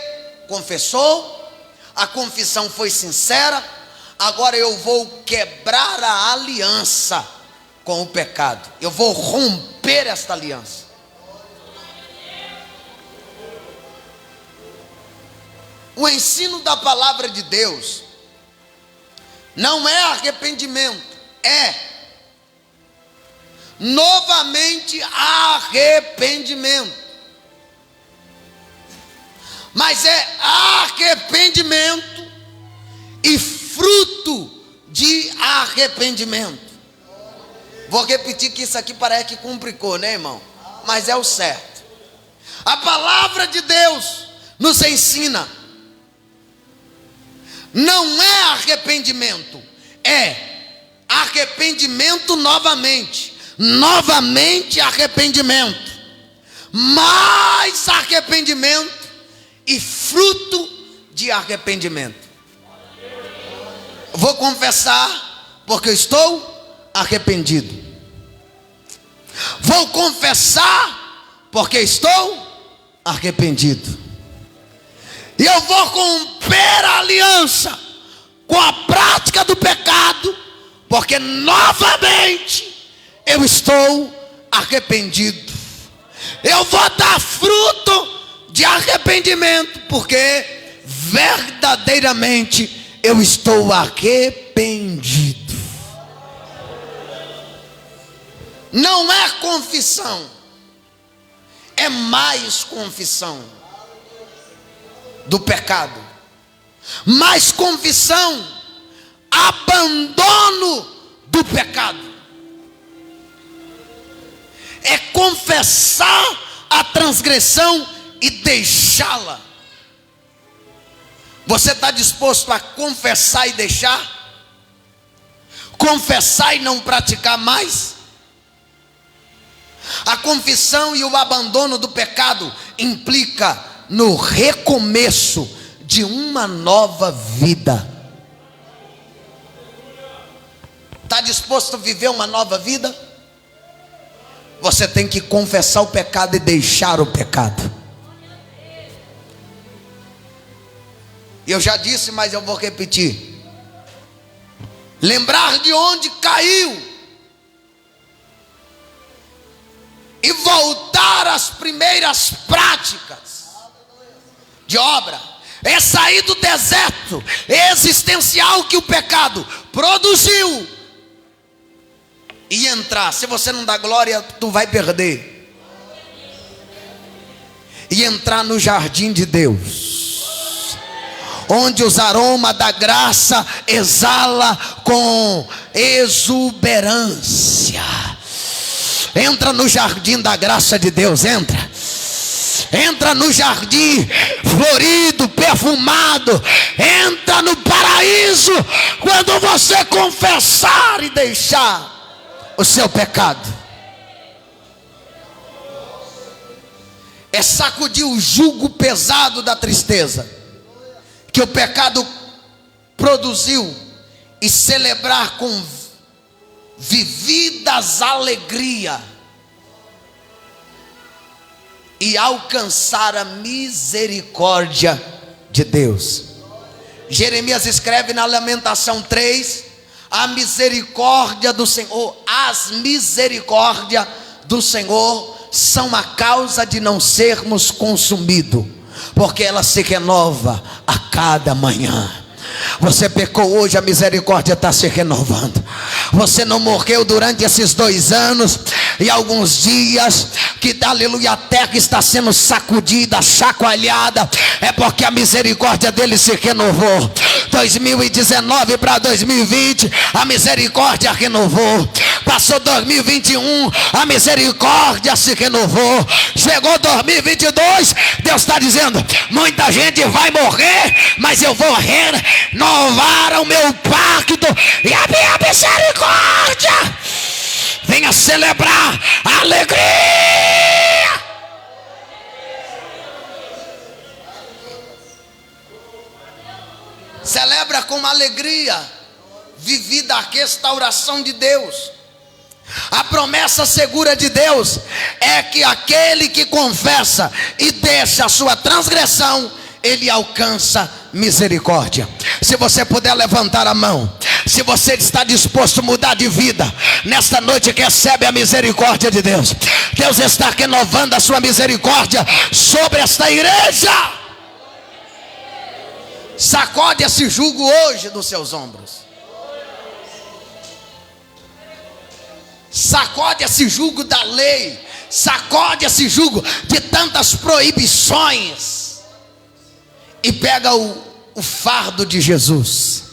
Confessou, a confissão foi sincera, agora eu vou quebrar a aliança com o pecado. Eu vou romper esta aliança. O ensino da palavra de Deus não é arrependimento, é novamente arrependimento. Mas é arrependimento e fruto de arrependimento. Vou repetir que isso aqui parece que complicou, né, irmão? Mas é o certo. A palavra de Deus nos ensina: não é arrependimento, é arrependimento novamente. Novamente arrependimento, mais arrependimento e fruto de arrependimento. Vou confessar porque eu estou arrependido. Vou confessar porque estou arrependido. E eu vou romper a aliança com a prática do pecado, porque novamente eu estou arrependido. Eu vou dar fruto de arrependimento, porque verdadeiramente eu estou arrependido. Não é confissão, é mais confissão do pecado, mais confissão, abandono do pecado. É confessar a transgressão e deixá-la. Você está disposto a confessar e deixar? Confessar e não praticar mais? A confissão e o abandono do pecado implica no recomeço de uma nova vida. Está disposto a viver uma nova vida? Você tem que confessar o pecado e deixar o pecado. Eu já disse, mas eu vou repetir: lembrar de onde caiu e voltar às primeiras práticas de obra é sair do deserto existencial que o pecado produziu e entrar. Se você não dá glória, tu vai perder. E entrar no jardim de Deus, onde os aromas da graça exala com exuberância. Entra no jardim da graça de Deus, entra no jardim florido, perfumado, entra no paraíso quando você confessar e deixar o seu pecado. É sacudir o jugo pesado da tristeza que o pecado produziu e celebrar com vividas alegria e alcançar a misericórdia de Deus. Jeremias escreve na Lamentação 3: a misericórdia do Senhor, as misericórdias do Senhor são a causa de não sermos consumidos, porque ela se renova a cada manhã. Você pecou hoje, a misericórdia está se renovando. Você não morreu durante esses 2 anos e alguns dias que, aleluia, a terra está sendo sacudida, chacoalhada, é porque a misericórdia dele se renovou. 2019 para 2020, a misericórdia renovou. Passou 2021, a misericórdia se renovou. Chegou 2022, Deus está dizendo: muita gente vai morrer, mas eu vou renovar o meu pacto e a minha misericórdia. Venha celebrar a alegria. Celebra com alegria, vivida a restauração de Deus. A promessa segura de Deus é que aquele que confessa e deixa a sua transgressão, ele alcança misericórdia. Se você puder levantar a mão, se você está disposto a mudar de vida, nesta noite recebe a misericórdia de Deus. Deus está renovando a sua misericórdia sobre esta igreja. Sacode esse jugo hoje dos seus ombros. Sacode esse jugo da lei. Sacode esse jugo de tantas proibições. E pega o fardo de Jesus.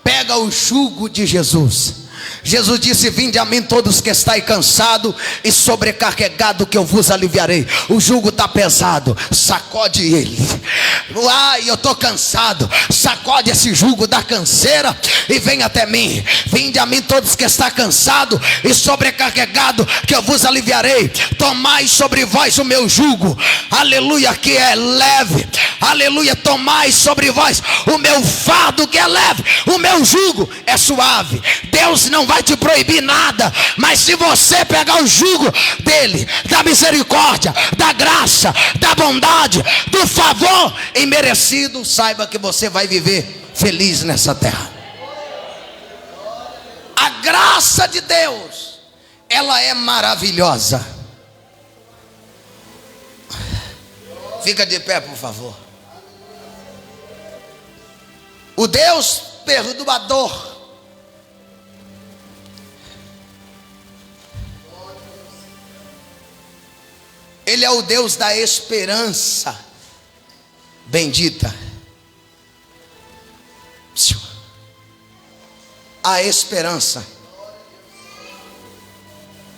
Pega o jugo de Jesus. Jesus disse: vinde a mim todos que estáis cansados e sobrecarregados, que eu vos aliviarei. O jugo está pesado, sacode ele. Ai, eu estou cansado. Sacode esse jugo da canseira e vem até mim. Vinde a mim todos que estáis cansados e sobrecarregados, que eu vos aliviarei. Tomai sobre vós o meu jugo, aleluia, que é leve. Aleluia, tomai sobre vós o meu fardo, que é leve. O meu jugo é suave. Deus não vai te proibir nada, mas se você pegar o jugo dele, da misericórdia, da graça, da bondade, do favor imerecido, saiba que você vai viver feliz nessa terra. A graça de Deus, ela é maravilhosa. Fica de pé, por favor. O Deus perdoador, Ele é o Deus da esperança bendita. A esperança.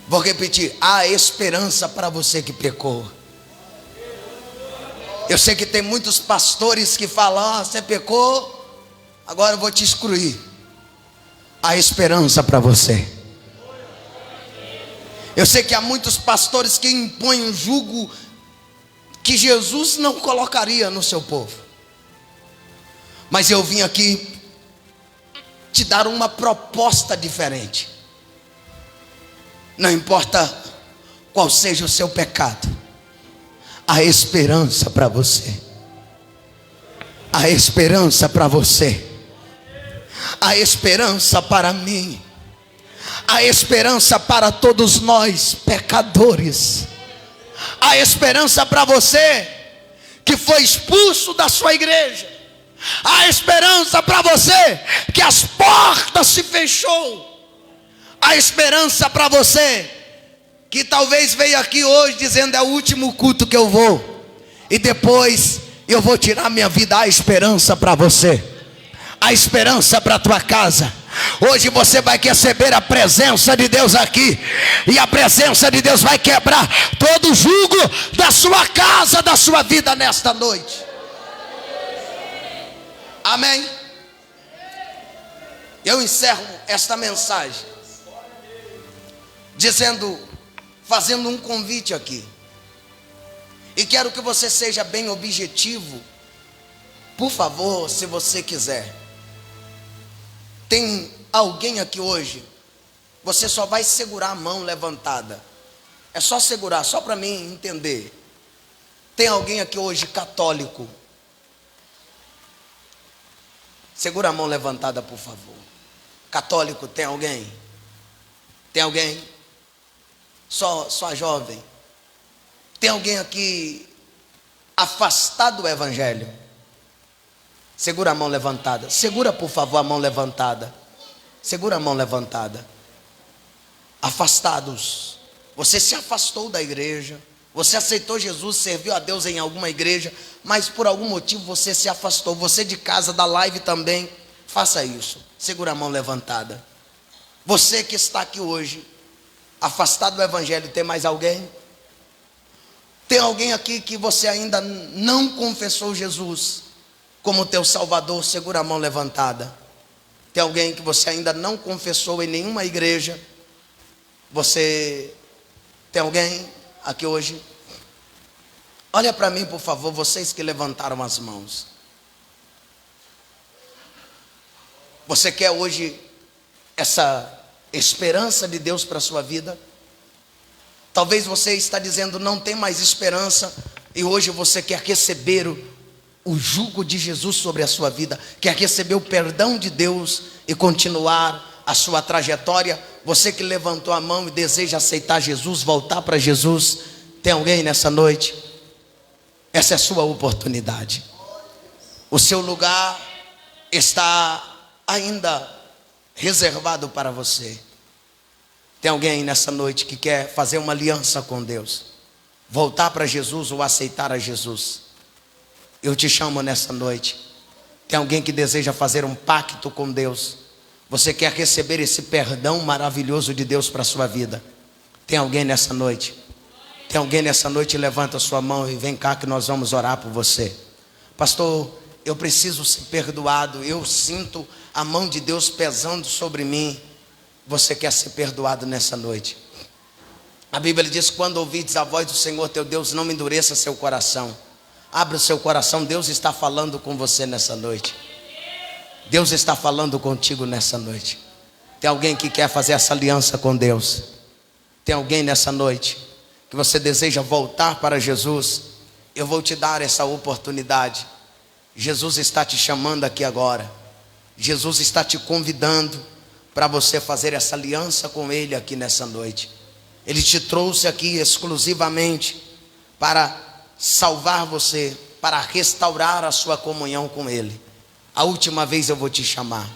Vou repetir: há esperança para você que pecou. Eu sei que tem muitos pastores que falam: você pecou, agora eu vou te excluir. Há esperança para você. Eu sei que há muitos pastores que impõem um jugo que Jesus não colocaria no seu povo. Mas eu vim aqui te dar uma proposta diferente. Não importa qual seja o seu pecado, há esperança para você. Há esperança para você. Há esperança para mim. Há esperança para todos nós pecadores. Há esperança para você que foi expulso da sua igreja. Há esperança para você que as portas se fechou. Há esperança para você que talvez veio aqui hoje dizendo: é o último culto que eu vou, e depois eu vou tirar minha vida. Há esperança para você. Há esperança para a tua casa. Hoje você vai receber a presença de Deus aqui, e a presença de Deus vai quebrar todo o jugo da sua casa, da sua vida nesta noite. Amém? Eu encerro esta mensagem fazendo um convite aqui, e quero que você seja bem objetivo. Por favor, se você quiser. Tem alguém aqui hoje, você só vai segurar a mão levantada. É só segurar, só para mim entender. Tem alguém aqui hoje católico? Segura a mão levantada, por favor. Católico, tem alguém? Tem alguém? Só jovem. Tem alguém aqui afastado do evangelho? Segura a mão levantada. Segura, por favor, a mão levantada. Segura a mão levantada. Afastados. Você se afastou da igreja. Você aceitou Jesus, serviu a Deus em alguma igreja, mas por algum motivo você se afastou. Você de casa, da live também, faça isso. Segura a mão levantada. Você que está aqui hoje, afastado do evangelho, tem mais alguém? Tem alguém aqui que você ainda não confessou Jesus como teu Salvador? Segura a mão levantada. Tem alguém que você ainda não confessou em nenhuma igreja? Você tem alguém aqui hoje? Olha para mim, por favor, vocês que levantaram as mãos. Você quer hoje essa esperança de Deus para a sua vida? Talvez você está dizendo não tem mais esperança, e hoje você quer receber o jugo de Jesus sobre a sua vida, quer receber o perdão de Deus e continuar a sua trajetória. Você que levantou a mão e deseja aceitar Jesus, voltar para Jesus, tem alguém nessa noite? Essa é a sua oportunidade. O seu lugar está ainda reservado para você. Tem alguém nessa noite que quer fazer uma aliança com Deus, voltar para Jesus ou aceitar a Jesus? Eu te chamo nessa noite. Tem alguém que deseja fazer um pacto com Deus? Você quer receber esse perdão maravilhoso de Deus para a sua vida? Tem alguém nessa noite? Tem alguém nessa noite? Levanta a sua mão e vem cá que nós vamos orar por você. Pastor, eu preciso ser perdoado. Eu sinto a mão de Deus pesando sobre mim. Você quer ser perdoado nessa noite? A Bíblia diz: quando ouvides a voz do Senhor teu Deus, não endureça seu coração. Abra o seu coração. Deus está falando com você nessa noite. Deus está falando contigo nessa noite. Tem alguém que quer fazer essa aliança com Deus? Tem alguém nessa noite que você deseja voltar para Jesus? Eu vou te dar essa oportunidade. Jesus está te chamando aqui agora. Jesus está te convidando para você fazer essa aliança com Ele aqui nessa noite. Ele te trouxe aqui exclusivamente para salvar você, para restaurar a sua comunhão com Ele. A última vez eu vou te chamar.